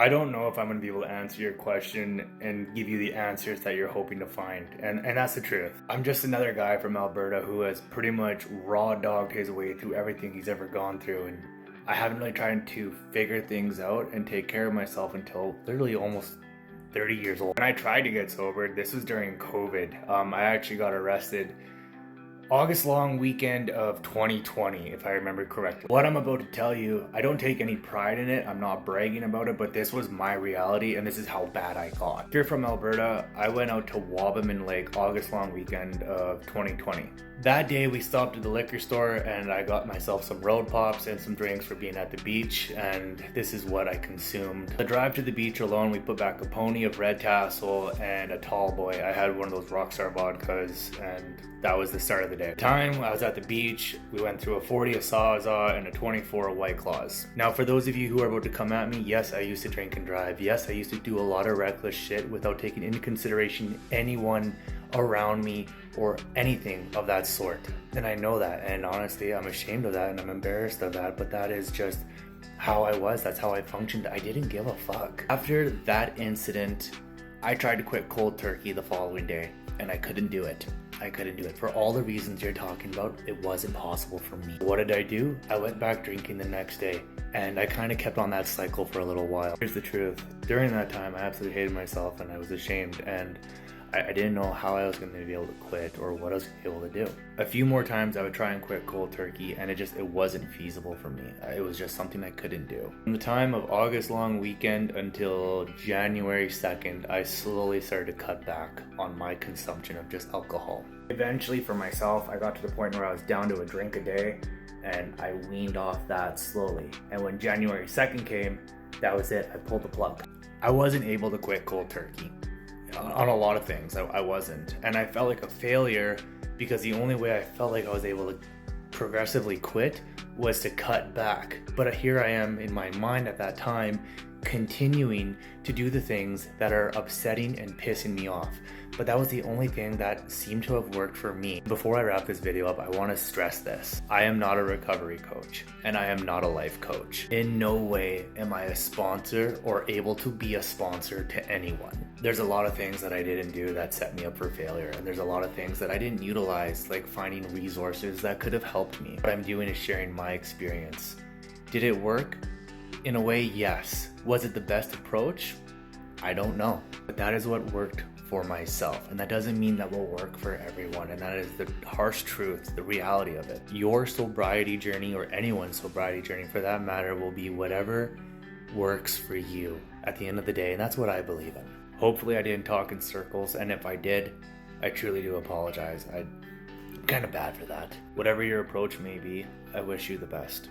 I don't know if I'm going to be able to answer your question and give you the answers that you're hoping to find. And that's the truth. I'm just another guy from Alberta who has pretty much raw dogged his way through everything he's ever gone through. And I haven't really tried to figure things out and take care of myself until literally almost 30 years old. When I tried to get sober, this was during COVID. I actually got arrested August long weekend of 2020, if I remember correctly. What I'm about to tell you, I don't take any pride in it. I'm not bragging about it, but this was my reality and this is how bad I got. If you're from Alberta, I went out to Wabamun Lake August long weekend of 2020. That day we stopped at the liquor store and I got myself some road pops and some drinks for being at the beach, and this is what I consumed. The drive to the beach alone, we put back a pony of Red Tassel and a Tall Boy. I had one of those Rockstar vodkas and that was the start of the day. Time I was at the beach, we went through a 40 of Sawzall and a 24 of White Claws. Now for those of you who are about to come at me, yes, I used to drink and drive. Yes, I used to do a lot of reckless shit without taking into consideration anyone around me or anything of that sort. And I know that, and honestly I'm ashamed of that and I'm embarrassed of that, but that is just how I was. That's how I functioned. I didn't give a fuck. After that incident, I tried to quit cold turkey the following day and I couldn't do it. I couldn't do it. For all the reasons you're talking about, it wasn't possible for me. What did I do? I went back drinking the next day and I kind of kept on that cycle for a little while. Here's the truth. During that time, I absolutely hated myself and I was ashamed, and I didn't know how I was going to be able to quit or what I was going to be able to do. A few more times I would try and quit cold turkey and it wasn't feasible for me. It was just something I couldn't do. From the time of August long weekend until January 2nd, I slowly started to cut back on my consumption of just alcohol. Eventually for myself, I got to the point where I was down to a drink a day and I weaned off that slowly. And when January 2nd came, that was it. I pulled the plug. I wasn't able to quit cold turkey. On a lot of things, I wasn't. And I felt like a failure because the only way I felt like I was able to progressively quit was to cut back. But here I am in my mind at that time, continuing to do the things that are upsetting and pissing me off. But that was the only thing that seemed to have worked for me. Before I wrap this video up, I want to stress this. I am not a recovery coach and I am not a life coach. In no way am I a sponsor or able to be a sponsor to anyone. There's a lot of things that I didn't do that set me up for failure, and there's a lot of things that I didn't utilize, like finding resources that could have helped me. What I'm doing is sharing my experience. Did it work? In a way, yes. Was it the best approach? I don't know. But that is what worked for myself, and that doesn't mean that will work for everyone, and that is the harsh truth, the reality of it. Your sobriety journey, or anyone's sobriety journey for that matter, will be whatever works for you at the end of the day, and that's what I believe in. Hopefully I didn't talk in circles, and if I did, I truly do apologize. I'm kind of bad for that. Whatever your approach may be, I wish you the best.